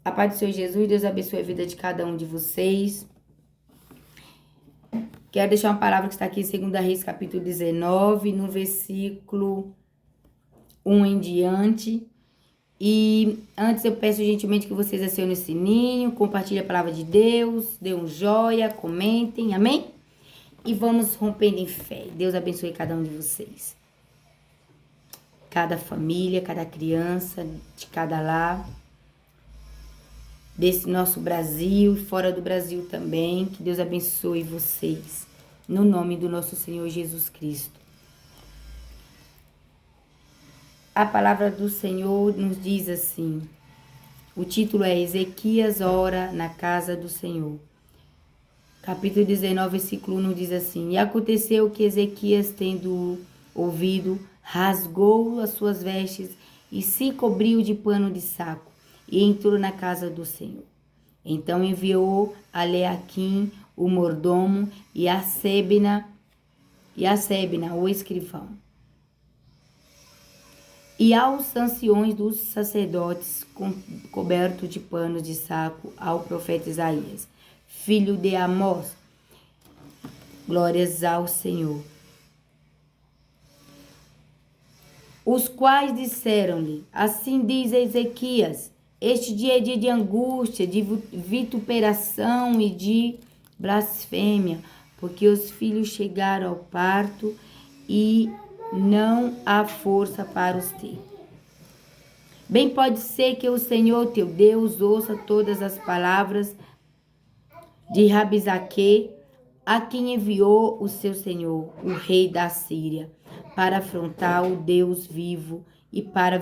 A paz do Senhor Jesus, Deus abençoe a vida de cada um de vocês. Quero deixar uma palavra que está aqui em 2 Reis, capítulo 19, no versículo 1 em diante. E antes eu peço gentilmente que vocês acionem o sininho, compartilhem a palavra de Deus, dê um joia, comentem, amém? E vamos rompendo em fé. Deus abençoe cada um de vocês. Cada família, cada criança, de cada lar. Desse nosso Brasil e fora do Brasil também. Que Deus abençoe vocês. No nome do nosso Senhor Jesus Cristo. A palavra do Senhor nos diz assim. O título é Ezequias ora na casa do Senhor. Capítulo 19, versículo 1 nos diz assim. E aconteceu que Ezequias, tendo ouvido, rasgou as suas vestes e se cobriu de pano de saco. E entrou na casa do Senhor. Então enviou a Leaquim, o mordomo, e a Sebna, o escrivão. E aos anciões dos sacerdotes, coberto de panos de saco, ao profeta Isaías, filho de Amós. Glórias ao Senhor. Os quais disseram-lhe, assim diz Ezequias, este dia é dia de angústia, de vituperação e de blasfêmia, porque os filhos chegaram ao parto e não há força para os ter. Bem pode ser que o Senhor teu Deus ouça todas as palavras de Rabizaque, a quem enviou o seu Senhor, o rei da Síria, para afrontar o Deus vivo e para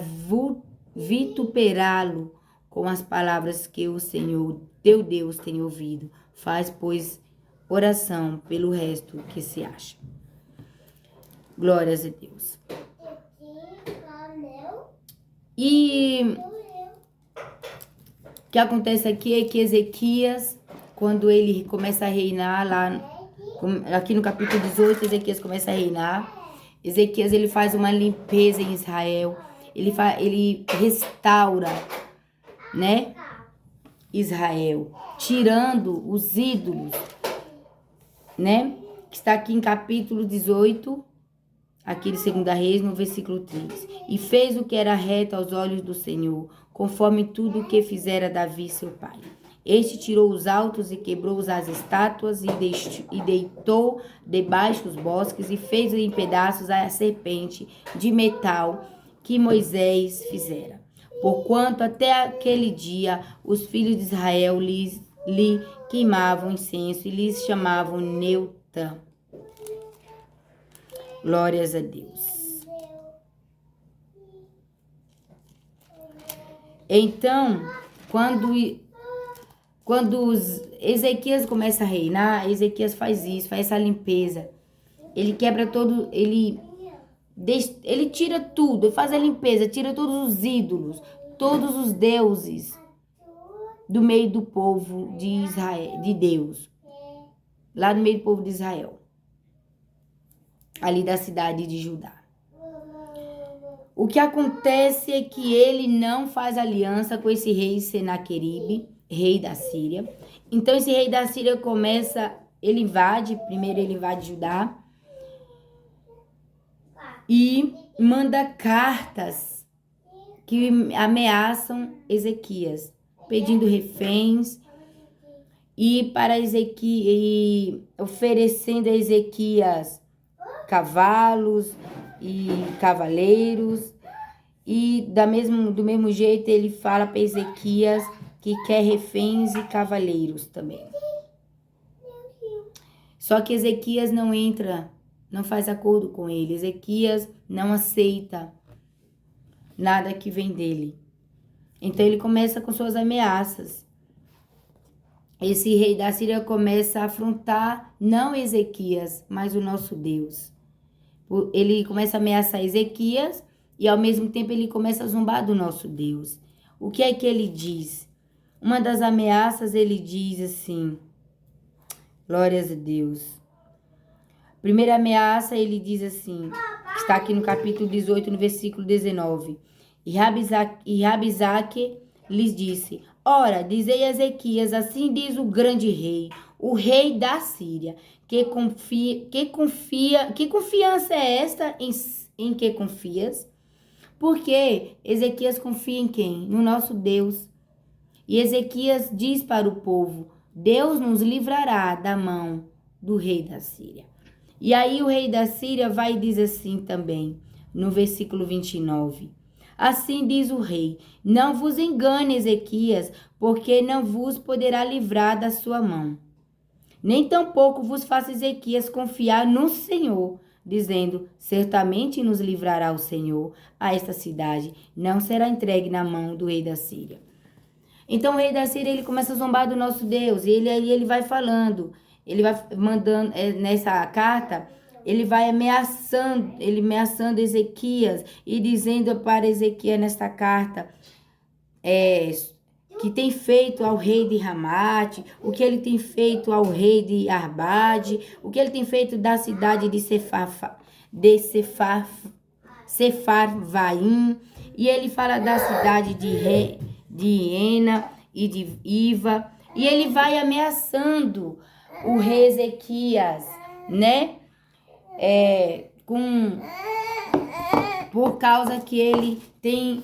vituperá-lo com as palavras que o Senhor, teu Deus, tem ouvido. Faz, pois, oração pelo resto que se acha. Glórias a Deus. E o que acontece aqui é que Ezequias, quando ele começa a reinar lá, aqui no capítulo 18, Ezequias começa a reinar. Ezequias, ele faz uma limpeza em Israel. Ele restaura, né, Israel, tirando os ídolos, né, que está aqui em capítulo 18, aqui de 2 Reis, no versículo 3. E fez o que era reto aos olhos do Senhor, conforme tudo o que fizera Davi, seu pai. Este tirou os altos e quebrou as estátuas e deitou debaixo os bosques e fez em pedaços a serpente de metal que Moisés fizera. Porquanto até aquele dia os filhos de Israel lhe queimavam incenso e lhes chamavam Neutã. Glórias a Deus. Então, quando Ezequias começa a reinar, Ezequias faz isso, faz essa limpeza. Ele quebra todo, ele tira tudo, ele faz a limpeza, tira todos os ídolos, todos os deuses do meio do povo de Israel, de Deus. Lá no meio do povo de Israel. Ali da cidade de Judá. O que acontece é que ele não faz aliança com esse rei Senaqueribe, rei da Síria. Então esse rei da Síria primeiro ele invade Judá e manda cartas que ameaçam Ezequias, pedindo reféns e oferecendo a Ezequias cavalos e cavaleiros, e do mesmo jeito ele fala para Ezequias que quer reféns e cavaleiros também. Só que Ezequias não entra, não faz acordo com ele. Ezequias não aceita nada que vem dele. Então ele começa com suas ameaças. Esse rei da Síria começa a afrontar não Ezequias, mas o nosso Deus. Ele começa a ameaçar Ezequias e ao mesmo tempo ele começa a zombar do nosso Deus. O que é que ele diz? Uma das ameaças ele diz assim, glórias a Deus. Primeira ameaça ele diz assim, está aqui no capítulo 18, no versículo 19. E Rabizaque lhes disse, Ora, dizei a Ezequias, assim diz o grande rei, o rei da Síria, que confiança é esta em que confias? Porque Ezequias confia em quem? No nosso Deus. E Ezequias diz para o povo: Deus nos livrará da mão do rei da Síria. E aí o rei da Síria vai e diz assim também, no versículo 29. Assim diz o rei: Não vos engane, Ezequias, porque não vos poderá livrar da sua mão. Nem tampouco vos faça Ezequias confiar no Senhor, dizendo: Certamente nos livrará o Senhor a esta cidade, não será entregue na mão do rei da Síria. Então o rei da Síria, ele começa a zombar do nosso Deus, e ele vai falando, ele vai mandando, nessa carta, ele vai ameaçando Ezequias e dizendo para Ezequias nesta carta, que tem feito ao rei de Ramate, o que ele tem feito ao rei de Arbade, o que ele tem feito da cidade de Sefarvaim, e ele fala da cidade de Iena e de Iva, e ele vai ameaçando o rei Ezequias, né? Por causa que ele tem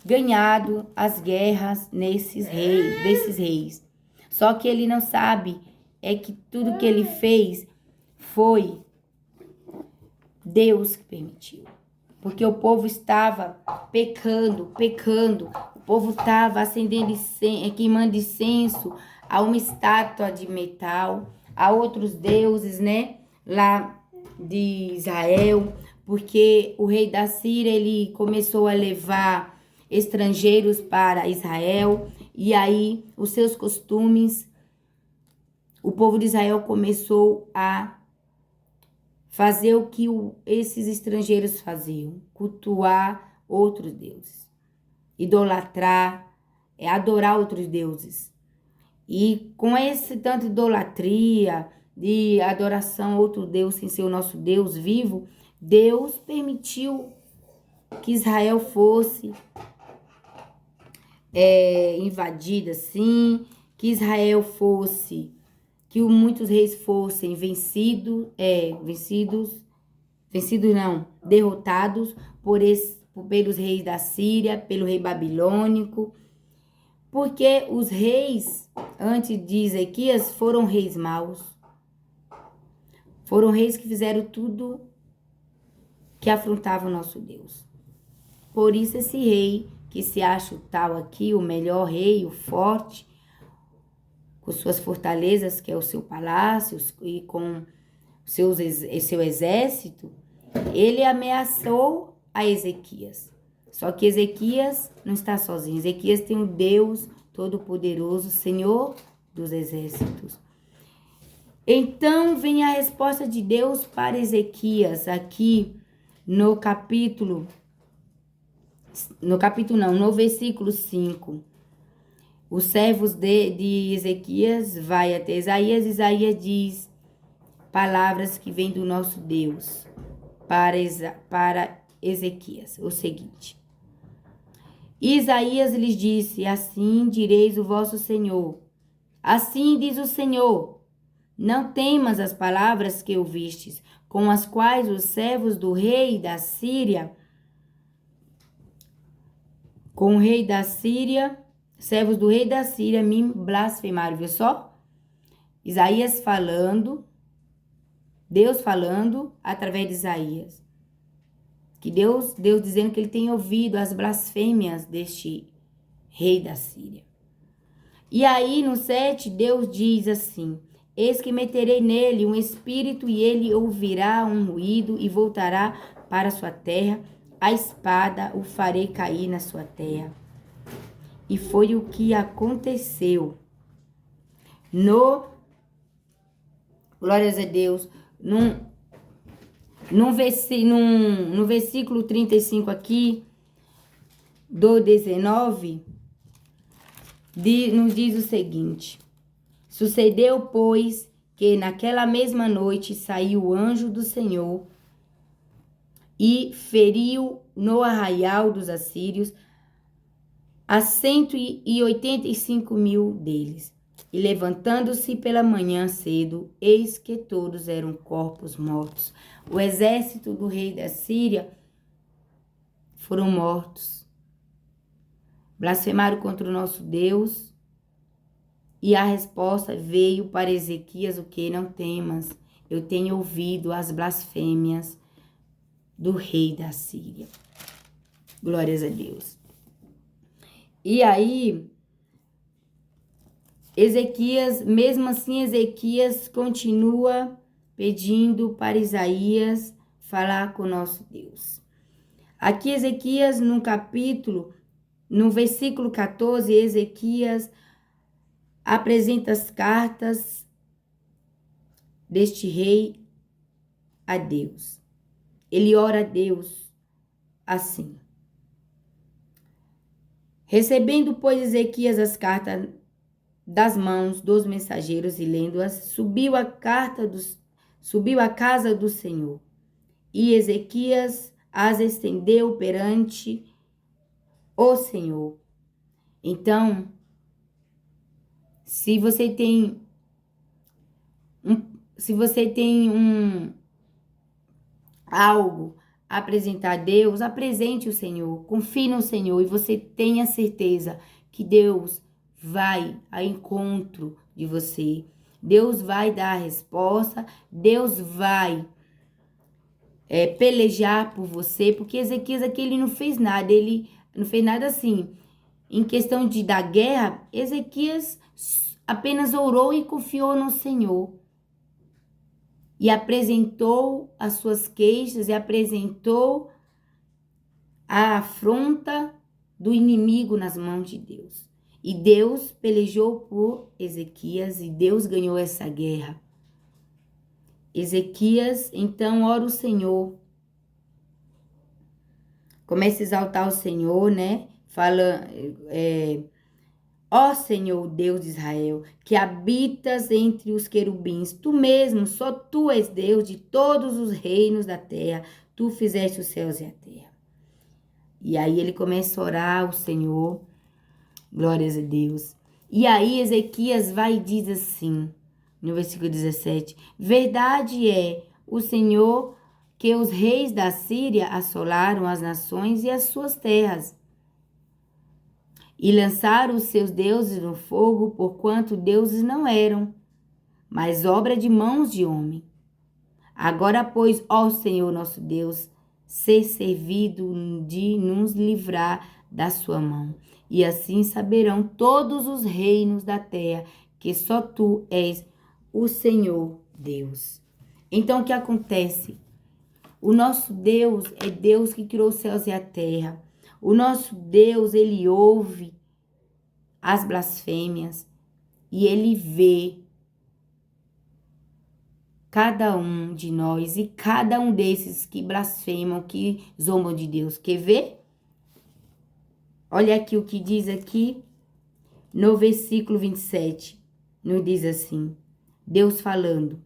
ganhado as guerras desses reis. Só que ele não sabe que tudo que ele fez foi Deus que permitiu. Porque o povo estava pecando. O povo estava queimando incenso a uma estátua de metal, a outros deuses, né? Lá de Israel. Porque o rei da Síria, ele começou a levar estrangeiros para Israel. E aí, os seus costumes, o povo de Israel começou a fazer o que esses estrangeiros faziam, cultuar outros deuses, idolatrar, adorar outros deuses. E com esse tanto de idolatria, de adoração a outro Deus sem ser o nosso Deus vivo, Deus permitiu que Israel fosse invadida, sim, que Israel fosse, que muitos reis fossem derrotados pelos reis da Síria, pelo rei babilônico, porque os reis antes de Ezequias foram reis maus, foram reis que fizeram tudo que afrontava o nosso Deus. Por isso esse rei que se acha o tal aqui, o melhor rei, o forte, com suas fortalezas, que é o seu palácio, e com seu exército, ele ameaçou a Ezequias. Só que Ezequias não está sozinho. Ezequias tem o Deus Todo-Poderoso, Senhor dos Exércitos. Então vem a resposta de Deus para Ezequias, aqui no versículo 5. Os servos de Ezequias vai até Isaías diz palavras que vêm do nosso Deus para Ezequias, o seguinte: Isaías lhes disse: Assim direis o vosso Senhor, assim diz o Senhor, não temas as palavras que ouvistes, com as quais os servos do rei da Síria, servos do rei da Síria me blasfemaram. Viu só? Isaías falando, Deus falando através de Isaías. Que Deus dizendo que ele tem ouvido as blasfêmias deste rei da Síria. E aí no 7, Deus diz assim: Eis que meterei nele um espírito e ele ouvirá um ruído e voltará para sua terra. A espada o farei cair na sua terra. E foi o que aconteceu. Glórias a Deus. No versículo 35 aqui, do 19, nos diz o seguinte: Sucedeu, pois, que naquela mesma noite saiu o anjo do Senhor e feriu no arraial dos assírios a 185.000 deles. E levantando-se pela manhã cedo, eis que todos eram corpos mortos. O exército do rei da Síria foram mortos. Blasfemaram contra o nosso Deus. E a resposta veio para Ezequias: o que? Não temas, eu tenho ouvido as blasfêmias do rei da Síria. Glórias a Deus. E aí, Ezequias, mesmo assim, Ezequias continua pedindo para Isaías falar com o nosso Deus. Aqui, Ezequias, no versículo 14, Ezequias apresenta as cartas deste rei a Deus. Ele ora a Deus assim: recebendo, pois, Ezequias as cartas das mãos dos mensageiros e lendo-as, subiu à casa do Senhor. E Ezequias as estendeu perante o Senhor. Então, se você tem algo a apresentar a Deus, apresente o Senhor, confie no Senhor e você tenha certeza que Deus vai ao encontro de você. Deus vai dar a resposta, Deus vai pelejar por você, porque Ezequias aqui ele não fez nada, assim. Em questão da guerra, Ezequias apenas orou e confiou no Senhor. E apresentou as suas queixas e apresentou a afronta do inimigo nas mãos de Deus. E Deus pelejou por Ezequias e Deus ganhou essa guerra. Ezequias, então, ora o Senhor. Começa a exaltar o Senhor, né? Fala, ó Senhor, Deus de Israel, que habitas entre os querubins, tu mesmo, só tu és Deus de todos os reinos da terra, tu fizeste os céus e a terra. E aí ele começa a orar ao Senhor, glórias a Deus. E aí Ezequias vai e diz assim, no versículo 17, verdade é o Senhor que os reis da Síria assolaram as nações e as suas terras, e lançaram os seus deuses no fogo, porquanto deuses não eram, mas obra de mãos de homem. Agora, pois, ó Senhor nosso Deus, ser servido de nos livrar da sua mão. E assim saberão todos os reinos da terra que só tu és o Senhor Deus. Então, o que acontece? O nosso Deus é Deus que criou os céus e a terra. O nosso Deus, ele ouve as blasfêmias e ele vê cada um de nós e cada um desses que blasfemam, que zombam de Deus. Quer ver? Olha aqui o que diz aqui no versículo 27. Nos diz assim, Deus falando: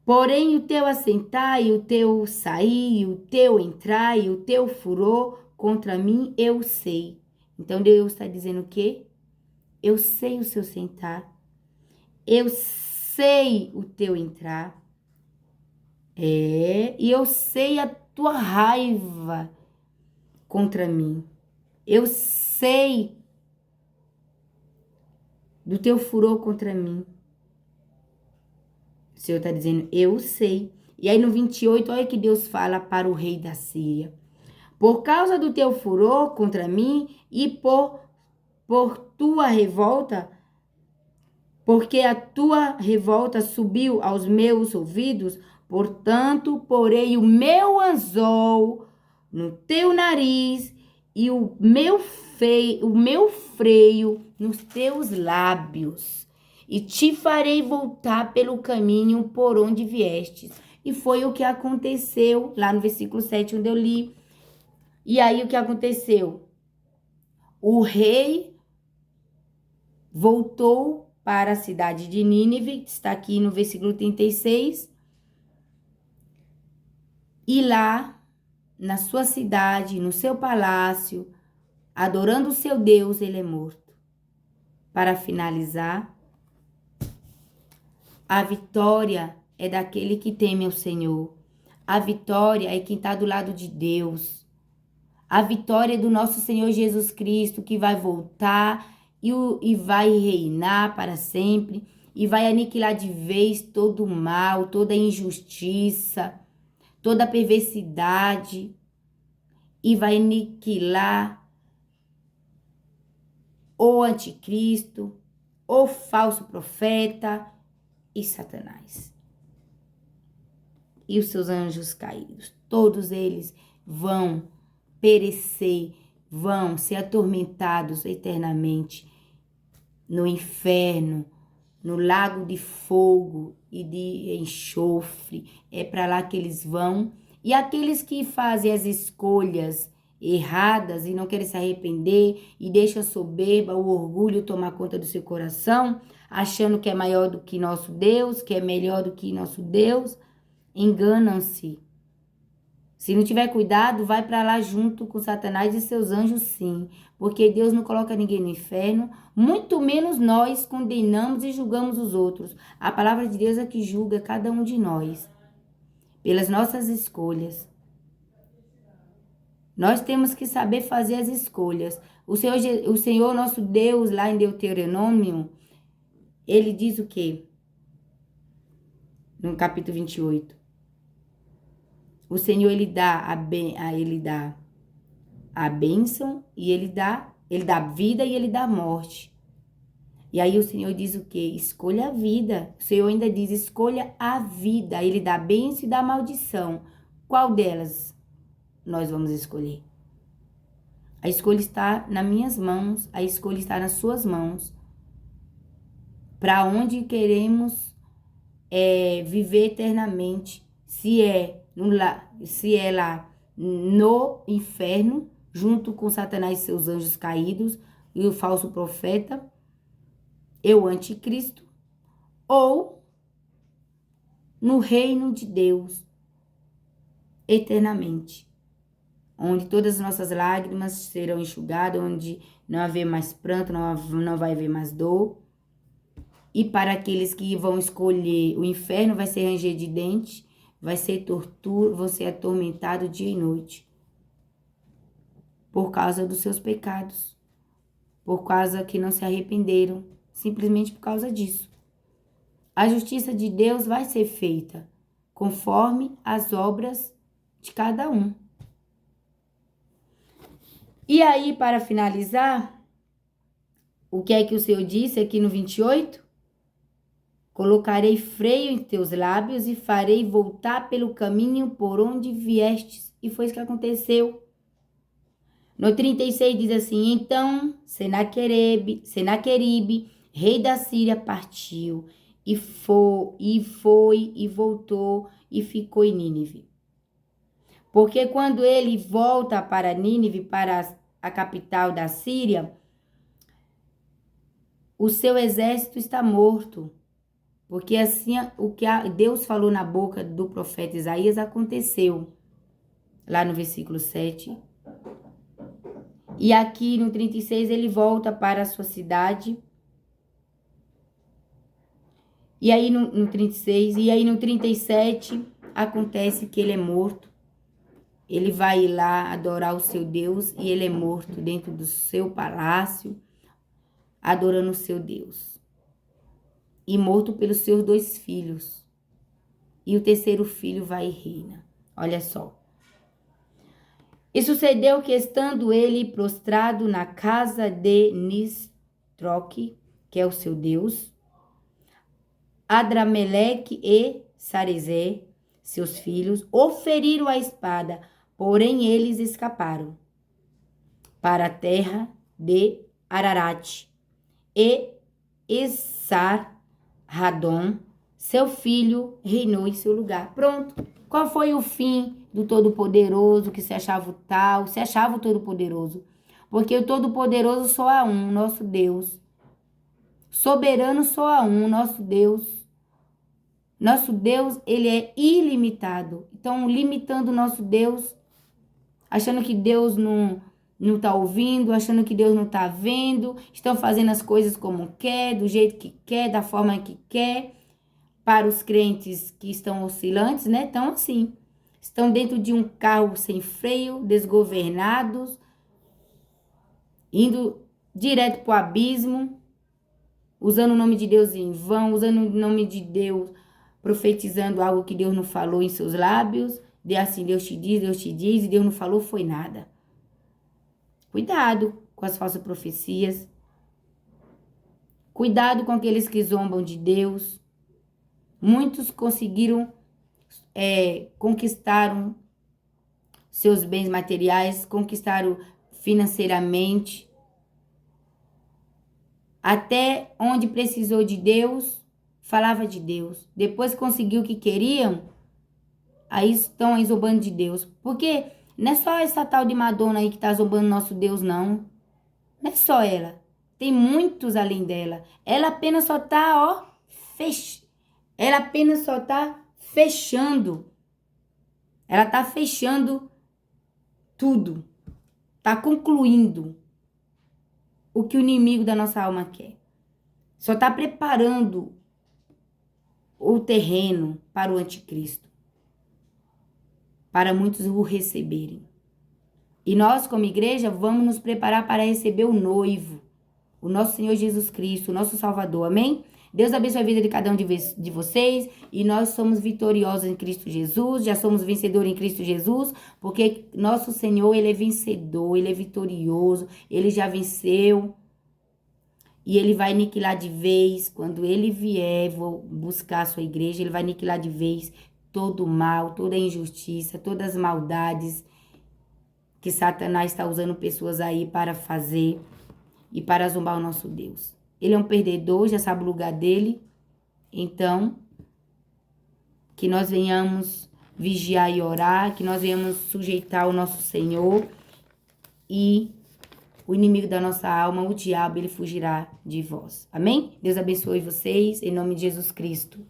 porém, o teu assentar e o teu sair, e o teu entrar e o teu furor contra mim, eu sei. Então, Deus está dizendo o quê? Eu sei o seu sentar. Eu sei o teu entrar. E eu sei a tua raiva contra mim. Eu sei do teu furor contra mim. O Senhor está dizendo, eu sei. E aí no 28, olha que Deus fala para o rei da Síria. Por causa do teu furor contra mim e por tua revolta, porque a tua revolta subiu aos meus ouvidos, portanto, porei o meu anzol no teu nariz e o meu freio nos teus lábios, e te farei voltar pelo caminho por onde viestes. E foi o que aconteceu lá no versículo 7, onde eu li. E aí o que aconteceu? O rei voltou para a cidade de Nínive, está aqui no versículo 36. E lá, na sua cidade, no seu palácio, adorando o seu Deus, ele é morto. Para finalizar, a vitória é daquele que teme ao Senhor. A vitória é quem está do lado de Deus. A vitória é do nosso Senhor Jesus Cristo, que vai voltar e vai reinar para sempre. E vai aniquilar de vez todo o mal, toda a injustiça, toda a perversidade. E vai aniquilar o anticristo, o falso profeta e Satanás. E os seus anjos caídos. Todos eles vão perecer, vão ser atormentados eternamente no inferno, no lago de fogo e de enxofre. É para lá que eles vão. E aqueles que fazem as escolhas erradas e não querem se arrepender e deixam a soberba, o orgulho tomar conta do seu coração, achando que é maior do que nosso Deus, que é melhor do que nosso Deus, enganam-se. Se não tiver cuidado, vai para lá junto com Satanás e seus anjos, sim. Porque Deus não coloca ninguém no inferno, muito menos nós condenamos e julgamos os outros. A palavra de Deus é que julga cada um de nós, pelas nossas escolhas. Nós temos que saber fazer as escolhas. O Senhor nosso Deus, lá em Deuteronômio, ele diz o quê? No capítulo 28. O Senhor, ele dá a bênção e ele dá vida e ele dá morte. E aí o Senhor diz o quê? Escolha a vida. O Senhor ainda diz, escolha a vida. Ele dá a bênção e dá a maldição. Qual delas nós vamos escolher? A escolha está nas minhas mãos, a escolha está nas suas mãos. Para onde queremos viver eternamente, se é lá no inferno, junto com Satanás e seus anjos caídos e o falso profeta, e o anticristo, ou no reino de Deus, eternamente, onde todas as nossas lágrimas serão enxugadas, onde não haver mais pranto, não vai haver mais dor. E para aqueles que vão escolher o inferno, vai ser ranger de dente, vai ser tortura, vão ser atormentado dia e noite. Por causa dos seus pecados. Por causa que não se arrependeram. Simplesmente por causa disso. A justiça de Deus vai ser feita conforme as obras de cada um. E aí, para finalizar, o que é que o Senhor disse aqui no 28? Colocarei freio em teus lábios e farei voltar pelo caminho por onde viestes. E foi isso que aconteceu. No 36 diz assim, então Senaqueribe, rei da Síria, partiu e voltou e ficou em Nínive. Porque quando ele volta para Nínive, para a capital da Síria, o seu exército está morto. Porque assim o que Deus falou na boca do profeta Isaías aconteceu. Lá no versículo 7. E aqui no 36 ele volta para a sua cidade. E aí no 36, e aí no 37 acontece que ele é morto. Ele vai lá adorar o seu Deus e ele é morto dentro do seu palácio, adorando o seu Deus. E morto pelos seus 2 filhos. E o terceiro filho vai e reina. Olha só. E sucedeu que, estando ele prostrado na casa de Nistroque, que é o seu Deus, Adrameleque e Sarezer, seus filhos, o feriram a espada, porém eles escaparam para a terra de Ararat. E Esar-Hadon, seu filho, reinou em seu lugar. Pronto. Qual foi o fim do Todo-Poderoso que se achava o tal? Se achava o Todo-Poderoso. Porque o Todo-Poderoso só há um, nosso Deus. Soberano só há um, nosso Deus. Nosso Deus, ele é ilimitado. Então, limitando o nosso Deus, achando que Deus não não está ouvindo, achando que Deus não está vendo, estão fazendo as coisas como quer, do jeito que quer, da forma que quer. Para os crentes que estão oscilantes, né? Estão assim. Estão dentro de um carro sem freio, desgovernados, indo direto para o abismo, usando o nome de Deus em vão, usando o nome de Deus, profetizando algo que Deus não falou em seus lábios. De assim, Deus te diz, e Deus não falou, foi nada. Cuidado com as falsas profecias. Cuidado com aqueles que zombam de Deus. Muitos conseguiram, conquistaram seus bens materiais, conquistaram financeiramente. Até onde precisou de Deus, falava de Deus. Depois conseguiu o que queriam, aí estão aí zombando de Deus. Porque não é só essa tal de Madonna aí que tá zombando nosso Deus, não. Não é só ela. Tem muitos além dela. Ela apenas só tá, Ela apenas só tá fechando. Ela tá fechando tudo. Tá concluindo o que o inimigo da nossa alma quer. Só tá preparando o terreno para o anticristo. Para muitos o receberem. E nós, como igreja, vamos nos preparar para receber o noivo, o nosso Senhor Jesus Cristo, o nosso Salvador. Amém? Deus abençoe a vida de cada um de vocês. E nós somos vitoriosos em Cristo Jesus. Já somos vencedores em Cristo Jesus. Porque nosso Senhor, Ele é vencedor, Ele é vitorioso. Ele já venceu. E Ele vai aniquilar de vez. Quando Ele vier, vou buscar a sua igreja. Ele vai aniquilar de vez todo o mal, toda a injustiça, todas as maldades que Satanás está usando pessoas aí para fazer e para zombar o nosso Deus. Ele é um perdedor, já sabe o lugar dele. Então, que nós venhamos vigiar e orar, que nós venhamos sujeitar o nosso Senhor e o inimigo da nossa alma, o diabo, ele fugirá de vós. Amém? Deus abençoe vocês, em nome de Jesus Cristo.